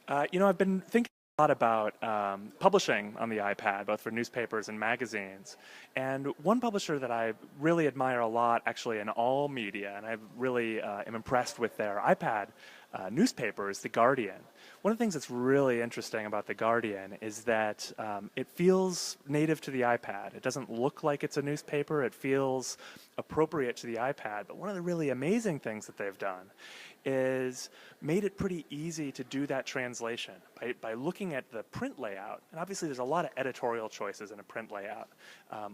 I've been thinking a lot about publishing on the iPad, both for newspapers and magazines. And one publisher that I really admire a lot, actually, in all media, and I really am impressed with their iPad newspaper, is The Guardian. One of the things that's really interesting about The Guardian is that it feels native to the iPad. It doesn't look like it's a newspaper. It feels appropriate to the iPad. But one of the really amazing things that they've done is made it pretty easy to do that translation by looking at the print layout. And obviously there's a lot of editorial choices in a print layout.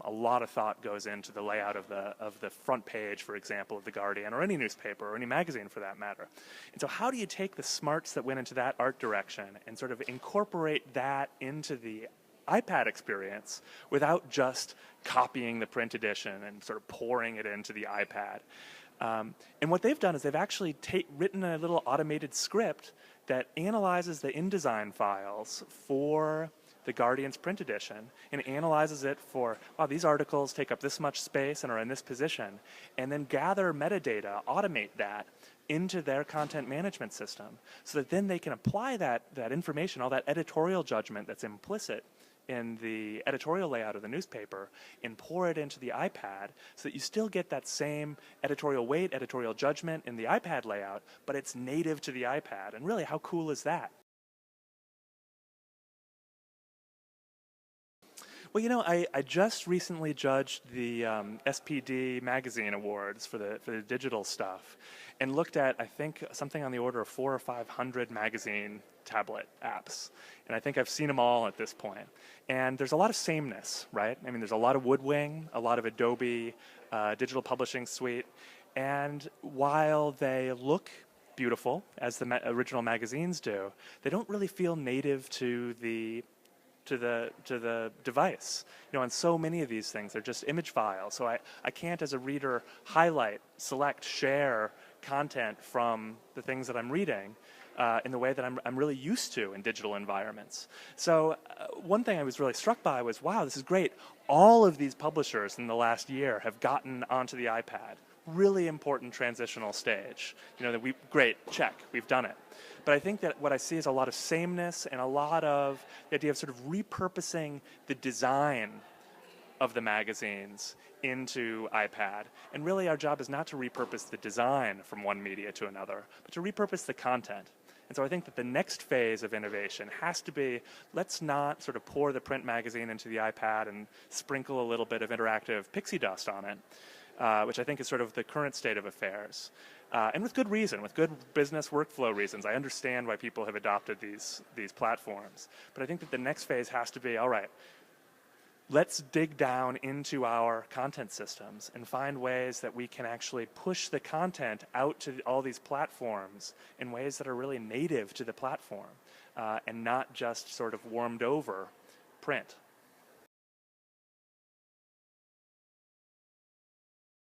A lot of thought goes into the layout of the front page, for example, of The Guardian, or any newspaper, or any magazine for that matter. And so how do you take the smarts that went into that art direction and sort of incorporate that into the iPad experience without just copying the print edition and sort of pouring it into the iPad? And what they've done is they've actually written a little automated script that analyzes the InDesign files for the Guardian's print edition and analyzes it for, wow, these articles take up this much space and are in this position, and then gather metadata, automate that into their content management system so that then they can apply that information, all that editorial judgment that's implicit in the editorial layout of the newspaper, and pour it into the iPad so that you still get that same editorial weight, editorial judgment in the iPad layout, but it's native to the iPad. And really, how cool is that? Well, I just recently judged the SPD magazine awards for the digital stuff, and looked at, I think, something on the order of 400 or 500 magazine tablet apps, and I think I've seen them all at this point. And there's a lot of sameness, right? I mean, there's a lot of Woodwing, a lot of Adobe digital publishing suite, and while they look beautiful, as the original magazines do, they don't really feel native to the device. On so many of these things, they're just image files. So I can't, as a reader, highlight, select, share content from the things that I'm reading in the way that I'm really used to in digital environments. So one thing I was really struck by was, wow, this is great. All of these publishers in the last year have gotten onto the iPad. Really important transitional stage. Great, check, we've done it. But I think that what I see is a lot of sameness and a lot of the idea of sort of repurposing the design of the magazines into iPad. And really our job is not to repurpose the design from one media to another, but to repurpose the content. And so I think that the next phase of innovation has to be, let's not sort of pour the print magazine into the iPad and sprinkle a little bit of interactive pixie dust on it, which I think is sort of the current state of affairs. And with good reason, with good business workflow reasons. I understand why people have adopted these platforms. But I think that the next phase has to be, all right, let's dig down into our content systems and find ways that we can actually push the content out to all these platforms in ways that are really native to the platform and not just sort of warmed over print.